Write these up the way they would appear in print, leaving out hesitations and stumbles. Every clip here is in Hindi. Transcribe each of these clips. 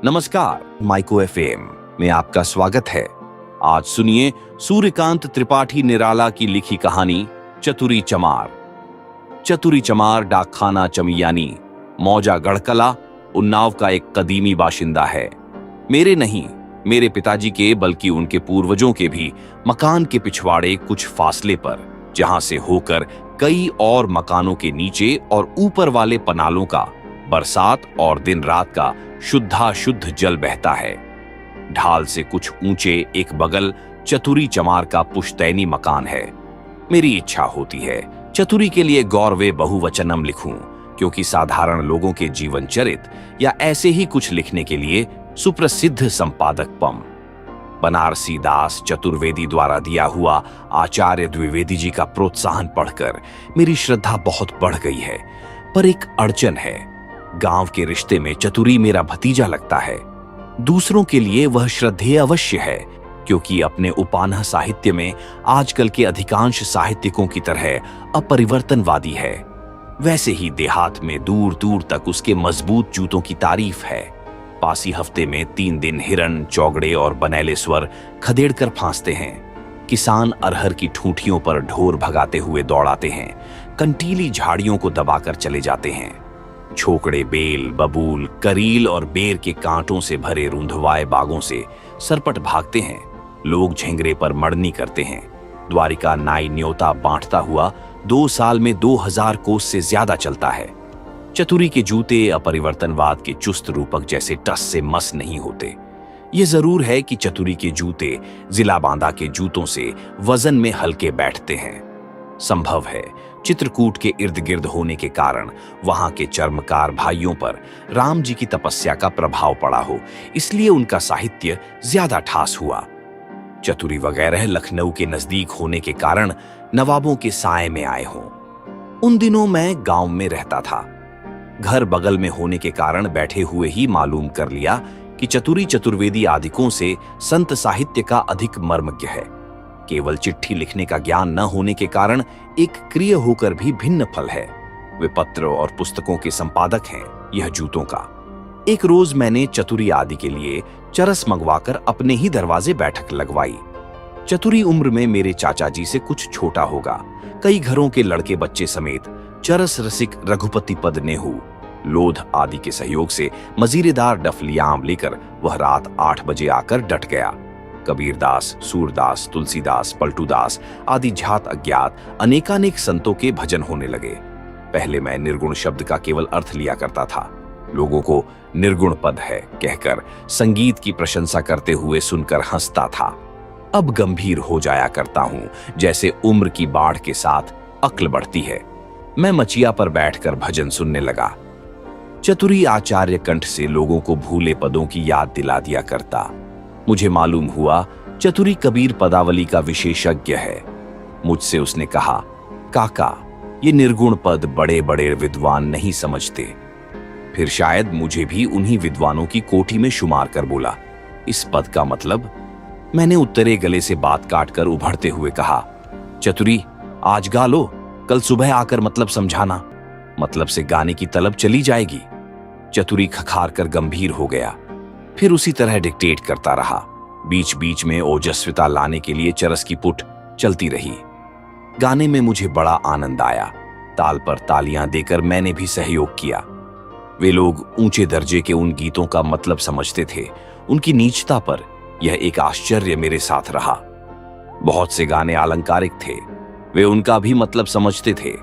नमस्कार, माइको एफएम में आपका स्वागत है। आज सुनिए सूर्यकांत त्रिपाठी निराला की लिखी कहानी चतुरी चमार। चतुरी चमार डाकखाना चमियानी, मौजा गढ़कला, उन्नाव का एक कदीमी बाशिंदा है। मेरे नहीं, मेरे पिताजी के बल्कि उनके पूर्वजों के भी मकान के पिछवाड़े कुछ फासले पर, जहां से होकर कई और मकानों के नीचे और ऊपर वाले पनालों का बरसात और दिन रात का शुद्धाशुद्ध जल बहता है। ढाल से कुछ ऊंचे एक बगल चतुरी चमार का पुश्तैनी मकान है। मेरी इच्छा होती है चतुरी के लिए गौरवे बहुवचनम लिखूं, क्योंकि साधारण लोगों के जीवन चरित या ऐसे ही कुछ लिखने के लिए सुप्रसिद्ध संपादक पम बनारसी दास चतुर्वेदी द्वारा दिया हुआ आचार्य द्विवेदी जी का प्रोत्साहन पढ़कर मेरी श्रद्धा बहुत बढ़ गई है। पर एक अड़चन है, गांव के रिश्ते में चतुरी मेरा भतीजा लगता है। दूसरों के लिए वह श्रद्धेय अवश्य है, क्योंकि अपने उपान्ह साहित्य में आजकल के अधिकांश साहित्यिकों की तरह अपरिवर्तनवादी है। वैसे ही देहात में दूर दूर तक उसके मजबूत जूतों की तारीफ है। पासी हफ्ते में 3 दिन हिरन, चौगड़े और बनैले स्वर खदेड़ कर फांसते हैं। किसान अरहर की ठूठियों पर ढोर भगाते हुए दौड़ाते हैं, कंटीली झाड़ियों को दबाकर चले जाते हैं। छोकड़े बेल, बबूल, करील और बेर के कांटों से भरे रूंधवाए बागों से सरपट भागते हैं। लोग झिंगरे पर मड़नी करते हैं। द्वारिका नाई न्योता बांटता हुआ 2 साल में 2000 कोस से ज्यादा चलता है। चतुरी के जूते अपरिवर्तनवाद के चुस्त रूपक जैसे टस से मस नहीं होते। यह जरूर है कि चतुरी के जूते जिला बांदा के जूतों से वजन में हल्के बैठते हैं। संभव है चित्रकूट के इर्द गिर्द होने के कारण वहां के चर्मकार भाइयों पर राम जी की तपस्या का प्रभाव पड़ा हो, इसलिए उनका साहित्य ज्यादा ठास हुआ। चतुरी वगैरह लखनऊ के नजदीक होने के कारण नवाबों के साए में आए हों। उन दिनों मैं गांव में रहता था। घर बगल में होने के कारण बैठे हुए ही मालूम कर लिया कि चतुरी चतुर्वेदी आदिकों से संत साहित्य का अधिक मर्मज्ञ है। केवल चिट्ठी लिखने का ज्ञान न होने के कारण एक क्रिय होकर भी भिन्न फल है। वे पत्र और पुस्तकों के संपादक हैं, यह जूतों का। एक रोज मैंने चतुरी आदि के लिए चरस मंगवाकर अपने ही दरवाजे बैठक लगवाई। चतुरी उम्र में मेरे चाचा जी से कुछ छोटा होगा। कई घरों के लड़के बच्चे समेत चरस रसिक रघुपति पद नेहू, लोध आदि के सहयोग से मजीरेदार डफलियाम लेकर वह रात 8 बजे आकर डट गया। कबीरदास, सूरदास, तुलसीदास, पलटूदास आदि झात अज्ञात अनेकानेक संतों के भजन होने लगे। पहले मैं निर्गुण शब्द का केवल अर्थ लिया करता था। लोगों को निर्गुण पद है कहकर संगीत की प्रशंसा करते हुए सुनकर हंसता था। अब गंभीर हो जाया करता हूं, जैसे उम्र की बाढ़ के साथ अक्ल बढ़ती है। मैं मचिया पर बैठकर भजन सुनने लगा। चतुरी आचार्य कंठ से लोगों को भूले पदों की याद दिला दिया करता। मुझे मालूम हुआ चतुरी कबीर पदावली का विशेषज्ञ है। मुझसे उसने कहा, काका, ये निर्गुण पद बड़े बड़े विद्वान नहीं समझते। फिर शायद मुझे भी उन्हीं विद्वानों की कोठी में शुमार कर बोला, इस पद का मतलब? मैंने उत्तरे गले से बात काटकर उभरते हुए कहा, चतुरी, आज गा लो, कल सुबह आकर मतलब समझाना। मतलब से गाने की तलब चली जाएगी। चतुरी खखार कर गंभीर हो गया। फिर उसी तरह डिक्टेट करता रहा। बीच बीच में ओजस्विता लाने के लिए चरस की पुट चलती रही। गाने में मुझे बड़ा आनंद आया। ताल पर तालियां देकर मैंने भी सहयोग किया। वे लोग ऊंचे दर्जे के उन गीतों का मतलब समझते थे। उनकी नीचता पर यह एक आश्चर्य मेरे साथ रहा। बहुत से गाने अलंकारिक थे, वे उनका भी मतलब समझते थे।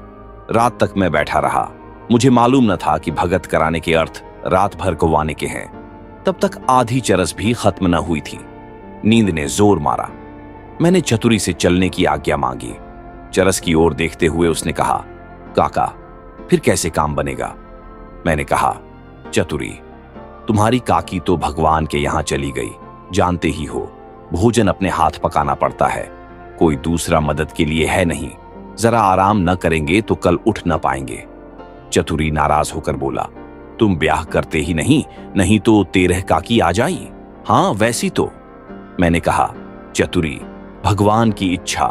रात तक मैं बैठा रहा। मुझे मालूम न था कि भगत कराने के अर्थ रात भर गवाने के हैं। तब तक आधी चरस भी खत्म न हुई थी। नींद ने जोर मारा। मैंने चतुरी से चलने की आज्ञा मांगी। चरस की ओर देखते हुए उसने कहा, काका, फिर कैसे काम बनेगा? मैंने कहा, चतुरी, तुम्हारी काकी तो भगवान के यहां चली गई, जानते ही हो। भोजन अपने हाथ पकाना पड़ता है, कोई दूसरा मदद के लिए है नहीं। जरा आराम न करेंगे तो कल उठ न पाएंगे। चतुरी नाराज होकर बोला, तुम ब्याह करते ही नहीं तो 13 काकी आ जाई। हाँ, वैसी तो। मैंने कहा, चतुरी, भगवान की इच्छा।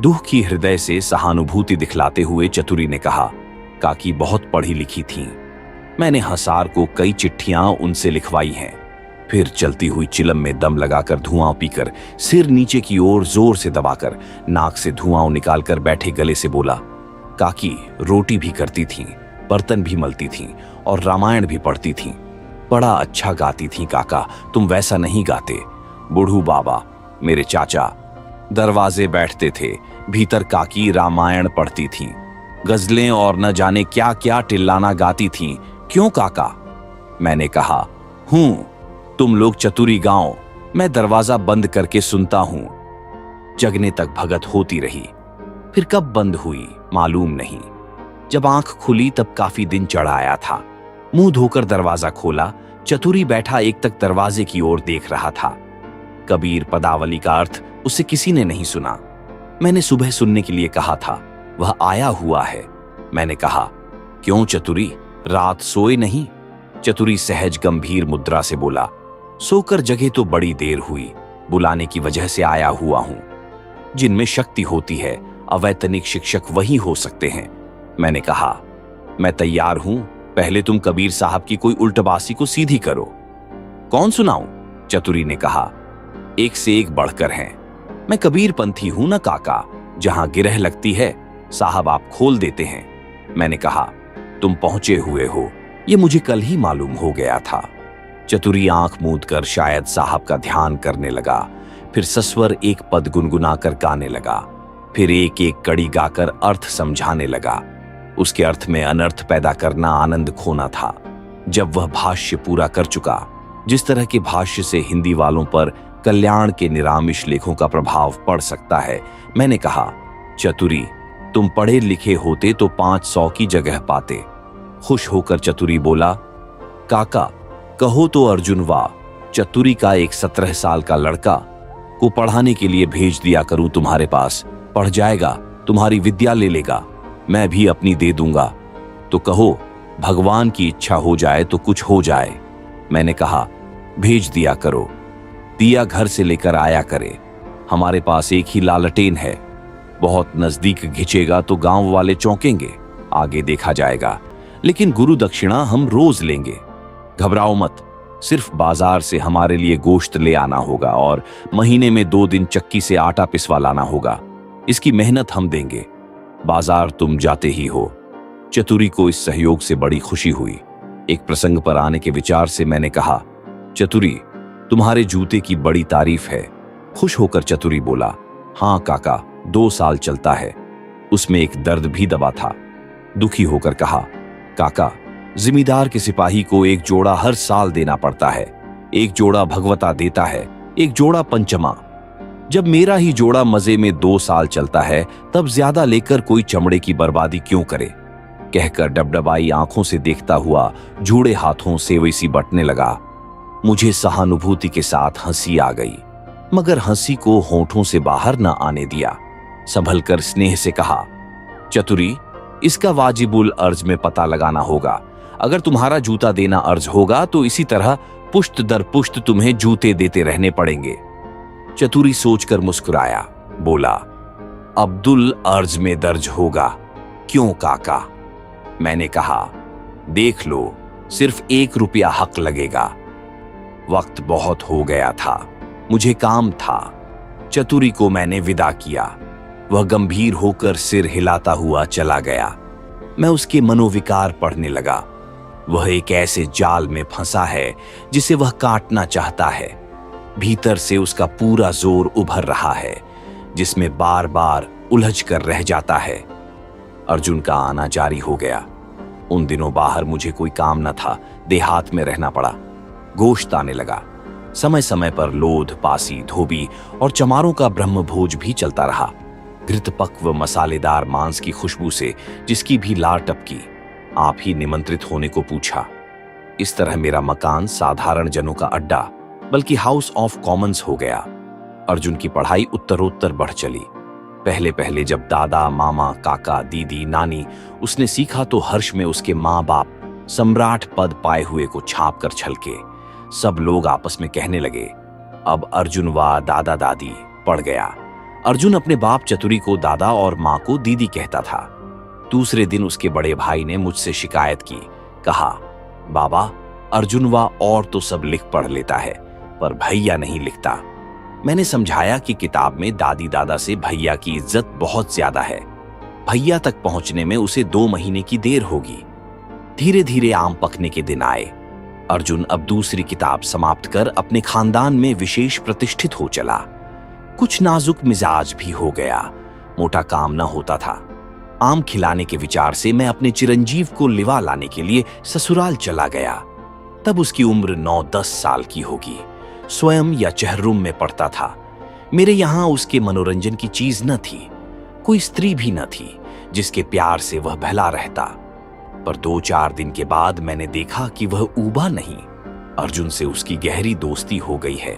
दुख की हृदय से सहानुभूति दिखलाते हुए चतुरी ने कहा, काकी बहुत पढ़ी लिखी थीं। मैंने हंसार को कई चिट्ठियां उनसे लिखवाई हैं। फिर चलती हुई चिलम में दम लगाकर धुआं पीकर सिर नीचे की ओर जोर से दबाकर नाक से धुआं निकालकर बैठे गले से बोला, काकी रोटी भी करती थीं, बर्तन भी मलती थीं और रामायण भी पढ़ती थीं। बड़ा अच्छा गाती थीं काका, तुम वैसा नहीं गाते। बूढ़ू बाबा, मेरे चाचा, दरवाजे बैठते थे। भीतर काकी रामायण पढ़ती थीं, गजलें और न जाने क्या क्या टिल्लाना गाती थीं। क्यों काका? मैंने कहा, हूं, तुम लोग चतुरी गाओ, मैं दरवाजा बंद करके सुनता हूं। जगने तक भगत होती रही। फिर कब बंद हुई मालूम नहीं। जब आंख खुली तब काफी दिन चढ़ आया था। मुंह धोकर दरवाजा खोला, चतुरी बैठा एक तक दरवाजे की ओर देख रहा था। कबीर पदावली का अर्थ उसे किसी ने नहीं सुना। मैंने सुबह सुनने के लिए कहा था, वह आया हुआ है। मैंने कहा, क्यों चतुरी, रात सोए नहीं? चतुरी सहज गंभीर मुद्रा से बोला, सोकर जगे तो बड़ी देर हुई, बुलाने की वजह से आया हुआ हूं। जिनमें शक्ति होती है अवैतनिक शिक्षक वही हो सकते हैं। मैंने कहा, मैं तैयार हूं, पहले तुम कबीर साहब की कोई उल्टबासी को सीधी करो। कौन सुनाऊं? चतुरी ने कहा, एक से एक बढ़कर हैं। मैं कबीर पंथी हूं ना काका, जहां गिरह लगती है साहब आप खोल देते हैं। मैंने कहा, तुम पहुंचे हुए हो, ये मुझे कल ही मालूम हो गया था। चतुरी आंख मूंद कर शायद साहब का ध्यान करने लगा, फिर सस्वर एक पद गुनगुनाकर गाने लगा, फिर एक एक कड़ी गाकर अर्थ समझाने लगा। उसके अर्थ में अनर्थ पैदा करना आनंद खोना था। जब वह भाष्य पूरा कर चुका, जिस तरह के भाष्य से हिंदी वालों पर कल्याण के निरामिष लेखों का प्रभाव पड़ सकता है, मैंने कहा, चतुरी तुम पढ़े लिखे होते तो 500 की जगह पाते। खुश होकर चतुरी बोला, काका कहो तो अर्जुन वाह, चतुरी का एक 17 साल का लड़का को पढ़ाने के लिए भेज दिया करूं तुम्हारे पास, पढ़ जाएगा, तुम्हारी विद्या ले लेगा, मैं भी अपनी दे दूंगा। तो कहो भगवान की इच्छा हो जाए तो कुछ हो जाए। मैंने कहा, भेज दिया करो, दिया घर से लेकर आया करे, हमारे पास एक ही लालटेन है, बहुत नजदीक घिंचेगा तो गांव वाले चौंकेंगे, आगे देखा जाएगा, लेकिन गुरु दक्षिणा हम रोज लेंगे। घबराओ मत, सिर्फ बाजार से हमारे लिए गोश्त ले आना होगा और महीने में 2 दिन चक्की से आटा पिसवा लाना होगा, इसकी मेहनत हम देंगे, बाजार तुम जाते ही हो। चतुरी को इस सहयोग से बड़ी खुशी हुई। एक प्रसंग पर आने के विचार से मैंने कहा, चतुरी तुम्हारे जूते की बड़ी तारीफ है। खुश होकर चतुरी बोला, हाँ काका 2 साल चलता है। उसमें एक दर्द भी दबा था। दुखी होकर कहा, काका जिम्मेदार के सिपाही को एक जोड़ा हर साल देना पड़ता है, एक जोड़ा भगवता देता है, एक जोड़ा पंचमा। जब मेरा ही जोड़ा मजे में 2 साल चलता है, तब ज्यादा लेकर कोई चमड़े की बर्बादी क्यों करे? कहकर डबडबाई आंखों से देखता हुआ जूड़े हाथों सेवैसी बटने लगा। मुझे सहानुभूति के साथ हंसी आ गई, मगर हंसी को होठों से बाहर न आने दिया। संभल कर स्नेह से कहा, चतुरी इसका वाजिबुल अर्ज में पता लगाना होगा। अगर तुम्हारा जूता देना अर्ज होगा तो इसी तरह पुश्त दर पुश्त तुम्हें जूते देते रहने पड़ेंगे। चतुरी सोचकर मुस्कुराया, बोला, अब्दुल अर्ज में दर्ज होगा। क्यों काका? मैंने कहा, देख लो, सिर्फ 1 रुपया हक लगेगा। वक्त बहुत हो गया था, मुझे काम था। चतुरी को मैंने विदा किया। वह गंभीर होकर सिर हिलाता हुआ चला गया। मैं उसके मनोविकार पढ़ने लगा। वह एक ऐसे जाल में फंसा है जिसे वह काटना चाहता है। भीतर से उसका पूरा जोर उभर रहा है, जिसमें बार बार उलझ कर रह जाता है। अर्जुन का आना जारी हो गया। उन दिनों बाहर मुझे कोई काम न था, देहात में रहना पड़ा। गोश्त आने लगा। समय समय पर लोध, पासी, धोबी और चमारों का ब्रह्मभोज भी चलता रहा। घृतपक्व मसालेदार मांस की खुशबू से जिसकी भी लार टपकी। आप ही निमंत्रित होने को पूछा। इस तरह मेरा मकान साधारण जनों का अड्डा बल्कि हाउस ऑफ कॉमन्स हो गया। अर्जुन की पढ़ाई उत्तरोत्तर बढ़ चली। पहले पहले जब दादा, मामा, काका, दीदी, नानी उसने सीखा तो हर्ष में उसके माँ बाप सम्राट पद पाए हुए को छाप कर छलके। सब लोग आपस में कहने लगे, अब अर्जुन व दादा दादी पड़ गया। अर्जुन अपने बाप चतुरी को दादा और माँ को दीदी कहता था। दूसरे दिन उसके बड़े भाई ने मुझसे शिकायत की। कहा, बाबा अर्जुन व और तो सब लिख पढ़ लेता है, पर भैया नहीं लिखता। मैंने समझाया कि किताब में दादी दादा से भैया की इज्जत बहुत ज्यादा है। भैया तक पहुंचने में उसे 2 महीने की देर होगी। धीरे धीरे आम पकने के दिन आए। अर्जुन अब दूसरी किताब समाप्त कर अपने खानदान में विशेष प्रतिष्ठित हो चला। कुछ नाजुक मिजाज भी हो गया। मोटा काम न होता था। आम खिलाने के विचार से मैं अपने चिरंजीव को लिवा लाने के लिए ससुराल चला गया। तब उसकी उम्र 9-10 साल की होगी। स्वयं या चहरुम में पड़ता था। मेरे यहां उसके मनोरंजन की चीज न थी। कोई स्त्री भी न थी जिसके प्यार से वह बहला रहता। पर 2-4 दिन के बाद मैंने देखा कि वह ऊबा नहीं। अर्जुन से उसकी गहरी दोस्ती हो गई है।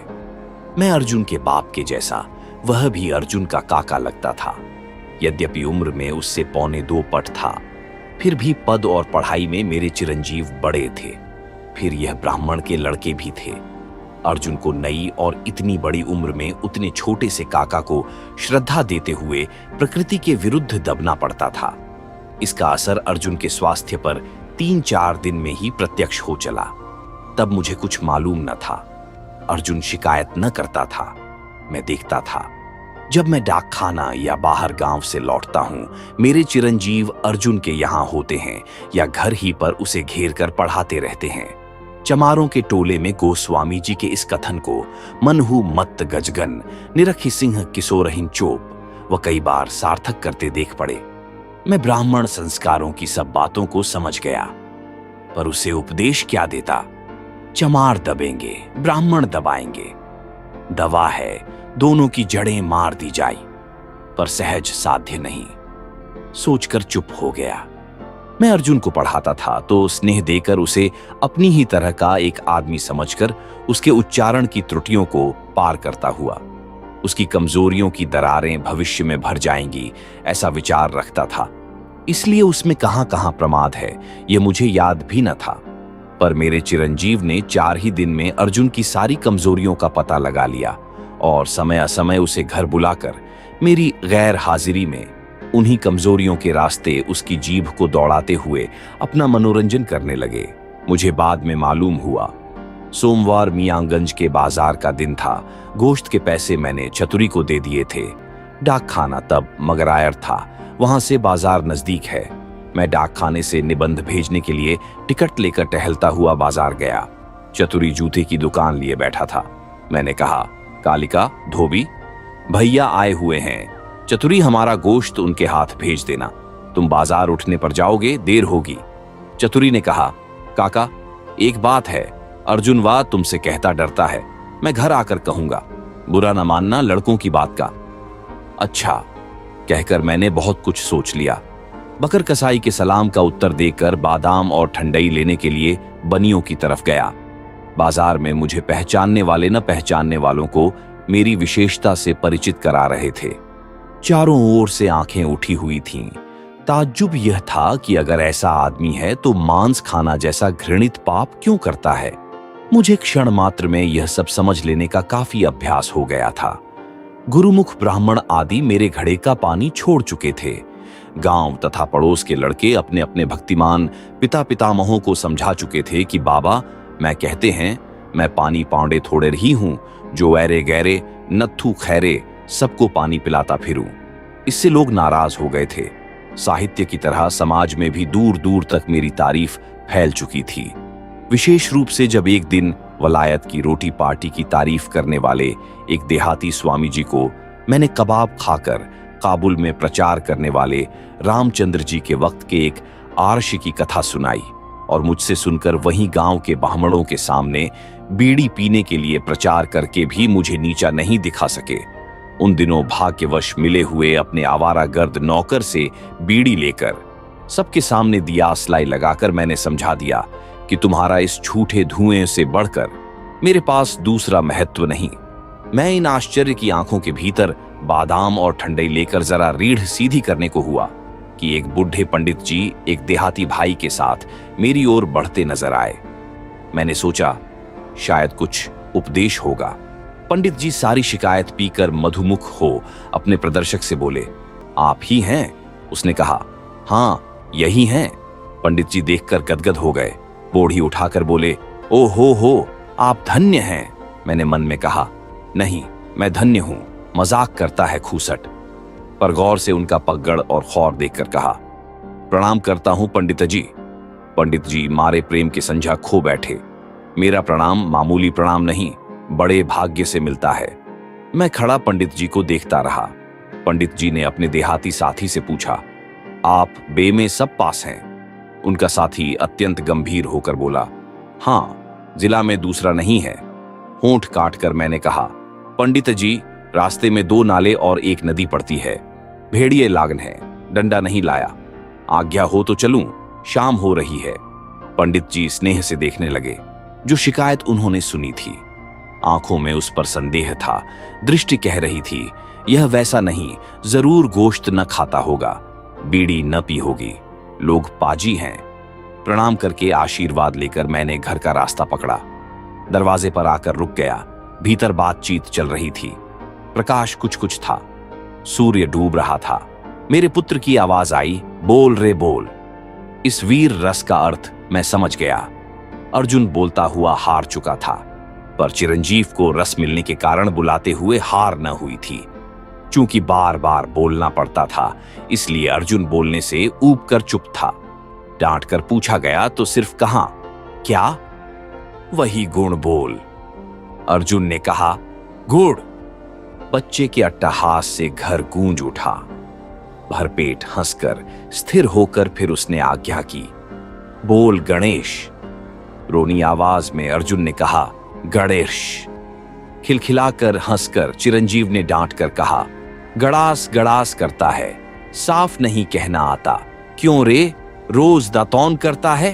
मैं अर्जुन के बाप के जैसा, वह भी अर्जुन का काका लगता था। यद्यपि उम्र में उससे 1.25 पट था, फिर भी पद और पढ़ाई में मेरे चिरंजीव बड़े थे। फिर यह ब्राह्मण के लड़के भी थे। अर्जुन को नई और इतनी बड़ी उम्र में उतने छोटे से काका को श्रद्धा देते हुए प्रकृति के विरुद्ध दबना पड़ता था। इसका असर अर्जुन के स्वास्थ्य पर 3-4 दिन में ही प्रत्यक्ष हो चला। तब मुझे कुछ मालूम न था। अर्जुन शिकायत न करता था, मैं देखता था। जब मैं डाकखाना या बाहर गांव से लौटता हूं, मेरे चिरंजीव अर्जुन के यहां होते हैं या घर ही पर उसे घेर कर पढ़ाते रहते हैं। चमारों के टोले में गोस्वामी जी के इस कथन को मनहु मत्त गजगन निरखी सिंह किशोरहीन चोप व कई बार सार्थक करते देख पड़े। मैं ब्राह्मण संस्कारों की सब बातों को समझ गया, पर उसे उपदेश क्या देता। चमार दबेंगे, ब्राह्मण दबाएंगे। दवा है दोनों की जड़ें मार दी जाए, पर सहज साध्य नहीं। सोचकर चुप हो गया। मैं अर्जुन को पढ़ाता था तो स्नेह देकर उसे अपनी ही तरह का एक आदमी समझकर उसके उच्चारण की त्रुटियों को पार करता हुआ। उसकी कमजोरियों की दरारें भविष्य में भर जाएंगी, ऐसा विचार रखता था। इसलिए उसमें कहां कहां प्रमाद है यह मुझे याद भी न था। पर मेरे चिरंजीव ने 4 ही दिन में अर्जुन की सारी कमजोरियों का पता लगा लिया और समय असमय उसे घर बुलाकर मेरी गैर हाजिरी में उन्हीं कमजोरियों के रास्ते उसकी जीभ को दौड़ाते हुए अपना मनोरंजन करने लगे। मुझे बाद में मालूम हुआ, सोमवार मियांगंज के बाजार का दिन था। गोश्त के पैसे मैंने चतुरी को दे दिए थे। डाकखाना तब मगरायर था, वहां से बाजार नजदीक है। मैं डाकखाने से निबंध भेजने के लिए टिकट लेकर टहलता हुआ बाजार गया। चतुरी जूते की दुकान लिए बैठा था। मैंने कहा, कालिका, धोबी, भैया आए हुए हैं। चतुरी, हमारा गोश्त उनके हाथ भेज देना। तुम बाजार उठने पर जाओगे, देर होगी। चतुरी ने कहा, काका, एक बात है, अर्जुन वाह तुमसे कहता डरता है। मैं घर आकर कहूंगा, बुरा ना मानना, लड़कों की बात का। अच्छा, कहकर मैंने बहुत कुछ सोच लिया। बकर कसाई के सलाम का उत्तर देकर बादाम और ठंडई लेने के लिए बनियों की तरफ गया। बाजार में मुझे पहचानने वाले न पहचानने वालों को मेरी विशेषता से परिचित करा रहे थे। चारों ओर से आंखें उठी हुई थीं। ताज्जुब यह था कि अगर ऐसा आदमी है तो मांस खाना जैसा घृणित पाप क्यों करता है। मुझे क्षण मात्र में यह सब समझ लेने का काफी अभ्यास हो गया था। गुरुमुख ब्राह्मण आदि मेरे घड़े का पानी छोड़ चुके थे। गांव तथा पड़ोस के लड़के अपने अपने भक्तिमान पिता पितामहों को समझा चुके थे कि बाबा, मैं कहते हैं, मैं पानी पांडे थोड़े रही हूं जो ऐरे गैरे नत्थु खैरे सबको पानी पिलाता फिरूं। इससे लोग नाराज हो गए थे। साहित्य की तरह समाज में भी दूर दूर तक मेरी तारीफ फैल चुकी थी। विशेष रूप से जब एक दिन वलायत की रोटी पार्टी की तारीफ करने वाले एक देहाती स्वामी जी को मैंने कबाब खाकर काबुल में प्रचार करने वाले रामचंद्र जी के वक्त के एक आर्ष की कथा सुनाई और मुझसे सुनकर वहीं गांव के ब्राह्मणों के सामने बीड़ी पीने के लिए प्रचार करके भी मुझे नीचा नहीं दिखा सके, उन दिनों भाग्यवश मिले हुए अपने आवारागर्द नौकर से बीड़ी लेकर सबके सामने दिया सलाई लगाकर मैंने समझा दिया कि तुम्हारा इस झूठे धुएं से बढ़कर मेरे पास दूसरा महत्व नहीं। मैं इन आश्चर्य की आंखों के भीतर बादाम और ठंडई लेकर जरा रीढ़ सीधी करने को हुआ कि एक बूढ़े पंडित जी एक देहाती भाई के साथ मेरी ओर बढ़ते नजर आए। मैंने सोचा शायद कुछ उपदेश होगा। पंडित जी सारी शिकायत पीकर मधुमुख हो अपने प्रदर्शक से बोले, आप ही हैं? उसने कहा, हाँ यही हैं। पंडित जी देखकर गदगद हो गए। बोढ़ी उठाकर बोले, ओ हो, आप धन्य हैं। मैंने मन में कहा, नहीं, मैं धन्य हूं, मजाक करता है खूसट। पर गौर से उनका पगड़ और खौर देखकर कहा, प्रणाम करता हूं पंडित जी। पंडित जी मारे प्रेम के संझा खो बैठे। मेरा प्रणाम मामूली प्रणाम नहीं, बड़े भाग्य से मिलता है। मैं खड़ा पंडित जी को देखता रहा। पंडित जी ने अपने देहाती साथी से पूछा, आप बे में सब पास हैं? उनका साथी अत्यंत गंभीर होकर बोला, हाँ, जिला में दूसरा नहीं है। होंठ काट कर मैंने कहा, पंडित जी, रास्ते में 2 नाले और एक नदी पड़ती है। भेड़िए लागन है, डंडा नहीं लाया। आज्ञा हो तो चलूं, शाम हो रही है। पंडित जी स्नेह से देखने लगे। जो शिकायत उन्होंने सुनी थी, आंखों में उस पर संदेह था। दृष्टि कह रही थी, यह वैसा नहीं, जरूर गोश्त न खाता होगा, बीड़ी न पी होगी, लोग पाजी हैं। प्रणाम करके आशीर्वाद लेकर मैंने घर का रास्ता पकड़ा। दरवाजे पर आकर रुक गया। भीतर बातचीत चल रही थी। प्रकाश कुछ कुछ था। सूर्य डूब रहा था। मेरे पुत्र की आवाज आई, बोल रे बोल। इस वीर रस का अर्थ मैं समझ गया। अर्जुन बोलता हुआ हार चुका था, पर चिरंजीव को रस मिलने के कारण बुलाते हुए हार न हुई थी। चूंकि बार बार बोलना पड़ता था, इसलिए अर्जुन बोलने से ऊब कर चुप था। डांट कर पूछा गया तो सिर्फ कहा, क्या? वही गुण बोल। अर्जुन ने कहा, गुड़। बच्चे के अट्टहास से घर गूंज उठा। भरपेट हंसकर स्थिर होकर फिर उसने आज्ञा की, बोल गणेश। रोनी आवाज में अर्जुन ने कहा, गणेश। खिलखिलाकर हंसकर चिरंजीव ने डांट कर कहा, गड़ास गड़ास करता है, साफ नहीं कहना आता। क्यों रे, रोज दातौन करता है?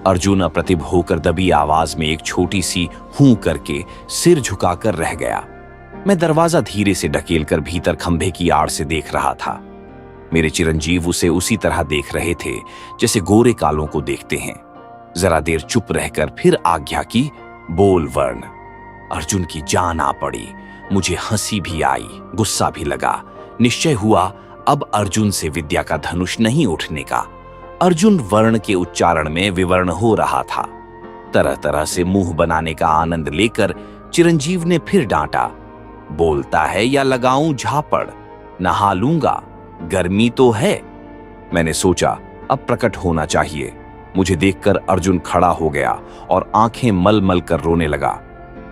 अर्जुन अप्रतिभ होकर दबी आवाज में एक छोटी सी हूं करके सिर झुकाकर रह गया। मैं दरवाजा धीरे से ढकेलकर भीतर खंभे की आड़ से देख रहा था। मेरे चिरंजीव उसे उसी तरह देख रहे थे जैसे गोरे कालों को देखते हैं। जरा देर चुप रहकर फिर आज्ञा की, बोल वर्ण। अर्जुन की जान आ पड़ी। मुझे हंसी भी आई, गुस्सा भी लगा। निश्चय हुआ अब अर्जुन से विद्या का धनुष नहीं उठने का। अर्जुन वर्ण के उच्चारण में विवर्ण हो रहा था। तरह तरह से मुंह बनाने का आनंद लेकर चिरंजीव ने फिर डांटा, बोलता है या लगाऊं झापड़? नहा लूंगा, गर्मी तो है। मैंने सोचा अब प्रकट होना चाहिए। मुझे देखकर अर्जुन खड़ा हो गया और आंखें मल मल कर रोने लगा।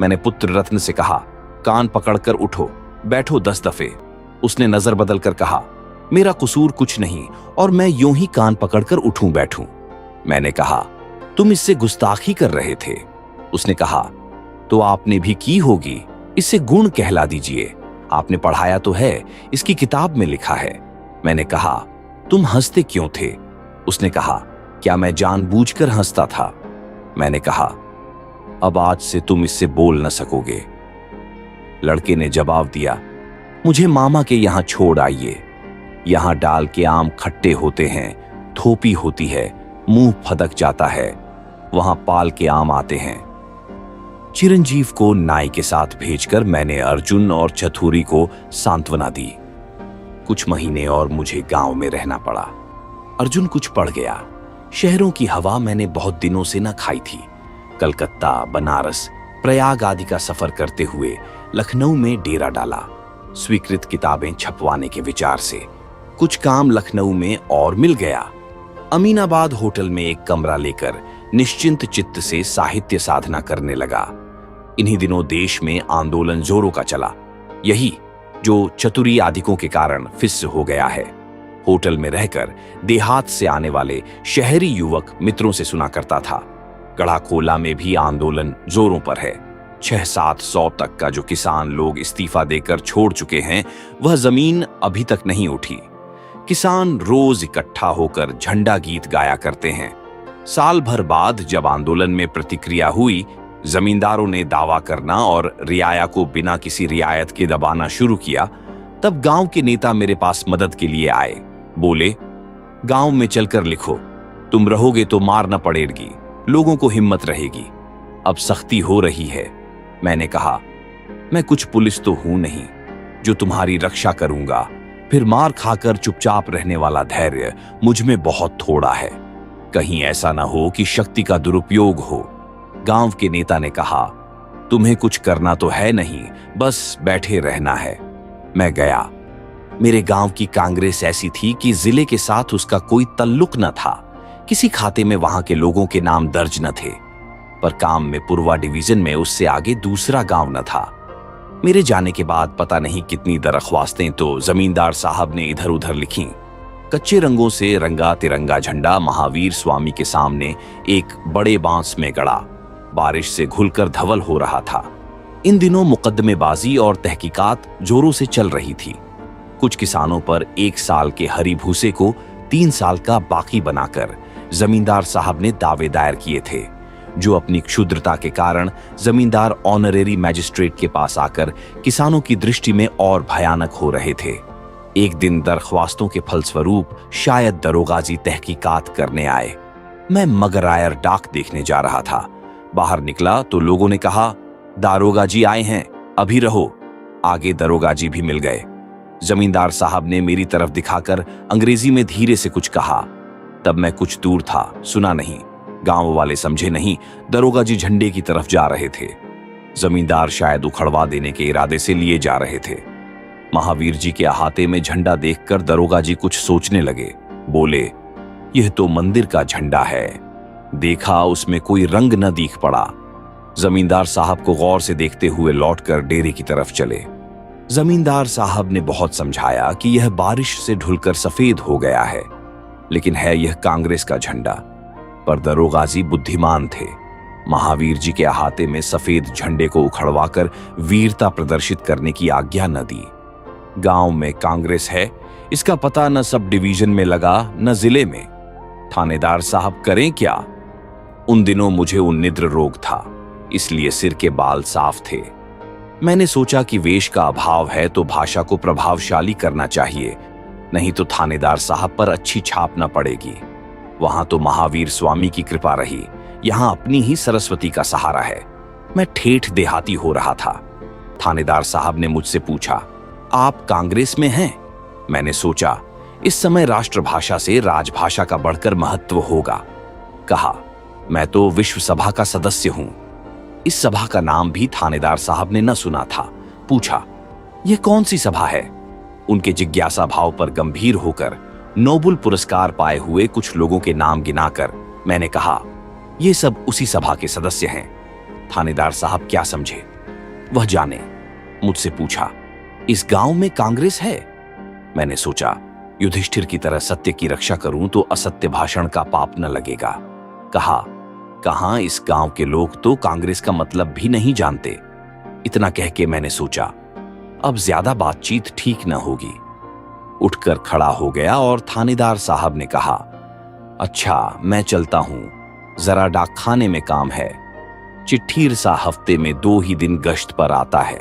मैंने पुत्र रत्न से कहा, कान पकड़कर उठो, बैठो 10 दफे। उसने नजर बदलकर कहा, मेरा कसूर कुछ नहीं और मैं यूं ही कान पकड़कर उठूं बैठूं। मैंने कहा, तुम इससे गुस्ताखी कर रहे थे। उसने कहा, तो आपने भी की होगी, इसे गुण कहला दीजिए। आपने पढ़ाया तो है, इसकी किताब में लिखा है। मैंने कहा, तुम हंसते क्यों थे? उसने कहा, क्या मैं जानबूझकर हंसता था? मैंने कहा, अब आज से तुम इससे बोल न सकोगे। लड़के ने जवाब दिया, मुझे मामा के यहां छोड़ आइए। यहां डाल के आम खट्टे होते हैं, थोपी होती है, मुंह फदक जाता है। वहां पाल के आम आते हैं। चिरंजीव को नाई के साथ भेजकर मैंने अर्जुन और चतुरी को सांत्वना दी। कुछ महीने और मुझे गांव में रहना पड़ा। अर्जुन कुछ पड़ गया। शहरों की हवा मैंने बहुत दिनों से न खाई थी। कलकत्ता, बनारस, प्रयाग आदि का सफर करते हुए लखनऊ में डेरा डाला, स्वीकृत किताबें छपवाने के विचार से। कुछ काम लखनऊ में और मिल गया। अमीनाबाद होटल में एक कमरा लेकर निश्चिंत चित्त से साहित्य साधना करने लगा। इन्हीं दिनों देश में आंदोलन जोरों का चला, यही जो चतुरी आदिकों के कारण फिस्स हो गया है। होटल में रहकर देहात से आने वाले शहरी युवक मित्रों से सुना करता था, गढ़ाकोला में भी आंदोलन जोरों पर है। 600-700 तक का जो किसान लोग इस्तीफा देकर छोड़ चुके हैं, वह जमीन अभी तक नहीं उठी। किसान रोज इकट्ठा होकर झंडा गीत गाया करते हैं। साल भर बाद जब आंदोलन में प्रतिक्रिया हुई, जमींदारों ने दावा करना और रियाया को बिना किसी रियायत के दबाना शुरू किया, तब गांव के नेता मेरे पास मदद के लिए आए। बोले, गांव में चलकर लिखो, तुम रहोगे तो मार न पड़ेगी, लोगों को हिम्मत रहेगी। अब सख्ती हो रही है। मैंने कहा, मैं कुछ पुलिस तो हूं नहीं जो तुम्हारी रक्षा करूंगा। फिर मार खाकर चुपचाप रहने वाला धैर्य मुझ में बहुत थोड़ा है। कहीं ऐसा ना हो कि शक्ति का दुरुपयोग हो। गांव के नेता ने कहा, तुम्हें कुछ करना तो है नहीं, बस बैठे रहना है। मैं गया। मेरे गांव की कांग्रेस ऐसी थी कि जिले के साथ उसका कोई तल्लुक न था। किसी खाते में वहां के लोगों के नाम दर्ज न थे, पर काम में पूर्वा डिवीजन में उससे आगे दूसरा गांव न था। मेरे जाने के बाद पता नहीं कितनी दरख्वास्तें तो जमींदार साहब ने इधर उधर लिखी। कच्चे रंगों से रंगा तिरंगा झंडा महावीर स्वामी के सामने एक बड़े बांस में गड़ा बारिश से घुलकर धवल हो रहा था। इन दिनों मुकदमेबाजी और तहकीकात जोरों से चल रही थी। कुछ किसानों पर 1 साल के हरी भूसे को 3 साल का बाकी बनाकर जमींदार साहब ने दावे दायर किए थे, जो अपनी क्षुद्रता के कारण जमींदार ऑनरेरी मैजिस्ट्रेट के पास आकर किसानों की दृष्टि में और भयानक हो रहे थे। एक दिन दरख्वास्तों के फलस्वरूप शायद दरोगाजी तहकीकात करने आए। मैं मगरायर डाक देखने जा रहा था। बाहर निकला तो लोगों ने कहा, दारोगा जी आए हैं, अभी रहो। आगे दरोगा जी भी मिल गए। जमींदार साहब ने मेरी तरफ दिखाकर अंग्रेजी में धीरे से कुछ कहा। तब मैं कुछ दूर था, सुना नहीं। गांव वाले समझे नहीं, दरोगा जी झंडे की तरफ जा रहे थे। जमींदार शायद उखड़वा देने के इरादे से लिए जा रहे थे। महावीर जी के अहाते में झंडा देखकर दरोगा जी कुछ सोचने लगे। बोले, यह तो मंदिर का झंडा है। देखा, उसमें कोई रंग न दिख पड़ा। जमींदार साहब को गौर से देखते हुए लौटकर डेरे की तरफ चले। जमींदार साहब ने बहुत समझाया कि यह बारिश से ढुलकर सफेद हो गया है, लेकिन है यह कांग्रेस का झंडा। पर दरोगाजी बुद्धिमान थे। महावीर जी के अहाते में सफेद झंडे को उखड़वाकर वीरता प्रदर्शित करने की आज्ञा न दी। गांव में कांग्रेस है, इसका पता न सब डिवीजन में लगा न जिले में। थानेदार साहब करें क्या? उन दिनों मुझे उन्निद्र रोग था, इसलिए सिर के बाल साफ थे। मैंने सोचा कि वेश का अभाव है तो भाषा को प्रभावशाली करना चाहिए, नहीं तो थानेदार साहब पर अच्छी छाप न पड़ेगी। वहां तो महावीर स्वामी की कृपा रही, यहां अपनी ही सरस्वती का सहारा है। मैं ठेठ देहाती हो रहा था। थानेदार साहब ने मुझसे पूछा, आप कांग्रेस में हैं? मैंने सोचा, इस समय राष्ट्रभाषा से राजभाषा का बढ़कर महत्व होगा। कहा, मैं तो विश्व सभा का सदस्य हूं। इस सभा का नाम भी थानेदार साहब ने न सुना था। पूछा, यह कौन सी सभा है? उनके जिज्ञासा भाव पर गंभीर होकर नोबेल पुरस्कार पाए हुए कुछ लोगों के नाम गिनाकर मैंने कहा, ये सब उसी सभा के सदस्य हैं। थानेदार साहब क्या समझे, वह जाने। मुझसे पूछा, इस गांव में कांग्रेस है? मैंने सोचा, युधिष्ठिर की तरह सत्य की रक्षा करूं तो असत्य भाषण का पाप न लगेगा। कहा, कहां, इस गांव के लोग तो कांग्रेस का मतलब भी नहीं जानते। इतना कह के मैंने सोचा, अब ज्यादा बातचीत ठीक न होगी। उठकर खड़ा हो गया और थानेदार साहब ने कहा, अच्छा मैं चलता हूं, जरा डाकखाने में काम है। चिट्ठीर सा हफ्ते में 2 ही दिन गश्त पर आता है।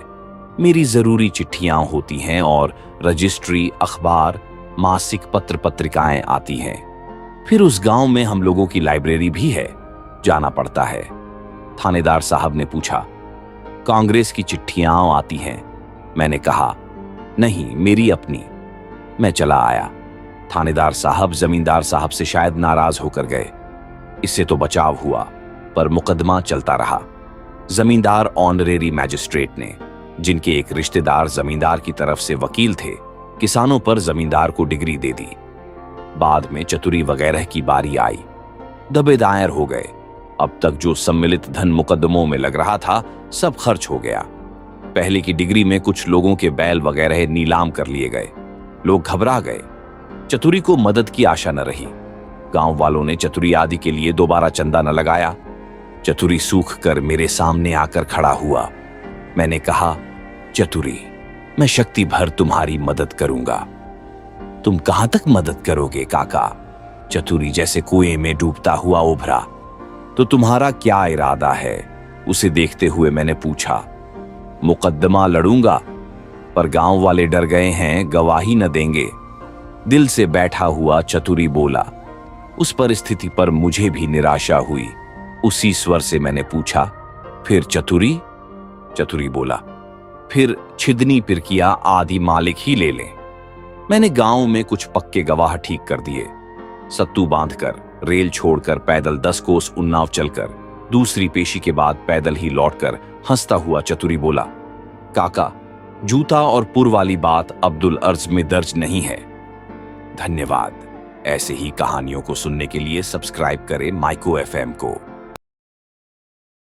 मेरी जरूरी चिट्ठियां होती हैं और रजिस्ट्री, अखबार, मासिक पत्र पत्रिकाएं आती हैं। फिर उस गांव में हम लोगों की लाइब्रेरी भी है, जाना पड़ता है। थानेदार साहब ने पूछा, कांग्रेस की चिट्ठियां आती हैं? मैंने कहा, नहीं, मेरी अपनी। मैं चला आया। थानेदार साहब जमींदार साहब से शायद नाराज होकर गए। इससे तो बचाव हुआ, पर मुकदमा चलता रहा। जमींदार ऑनरेरी मैजिस्ट्रेट ने, जिनके एक रिश्तेदार जमींदार की तरफ से वकील थे, किसानों पर जमींदार को डिग्री दे दी। बाद में चतुरी वगैरह की बारी आई। दबे दायर हो गए। अब तक जो सम्मिलित धन मुकदमों में लग रहा था, सब खर्च हो गया। पहले की डिग्री में कुछ लोगों के बैल वगैरह नीलाम कर लिए गए। लोग घबरा गए। चतुरी को मदद की आशा न रही। गांव वालों ने चतुरी आदि के लिए दोबारा चंदा न लगाया। चतुरी सूख कर मेरे सामने आकर खड़ा हुआ। मैंने कहा, चतुरी, मैं शक्ति भर तुम्हारी मदद करूंगा। तुम कहां तक मदद करोगे काका? चतुरी जैसे कुएं में डूबता हुआ उभरा। तो तुम्हारा क्या इरादा है? उसे देखते हुए मैंने पूछा। मुकदमा लड़ूंगा, पर गांव वाले डर गए हैं, गवाही न देंगे। दिल से बैठा हुआ चतुरी बोला। उस परिस्थिति पर मुझे भी निराशा हुई। उसी स्वर से मैंने पूछा, फिर चतुरी? चतुरी बोला, फिर छिदनी पिरकिया आदि मालिक ही ले लें। मैंने गांव में कुछ पक्के गवाह ठीक कर दिए। सत्तू बांधकर, रेल छोड़कर पैदल 10 कोस उन्नाव चलकर, दूसरी पेशी के बाद पैदल ही लौटकर हंसता हुआ चतुरी बोला, काका, जूता और पुर वाली बात अब्दुल अर्ज में दर्ज नहीं है। धन्यवाद। ऐसे ही कहानियों को सुनने के लिए सब्सक्राइब करें माइको एफएम को।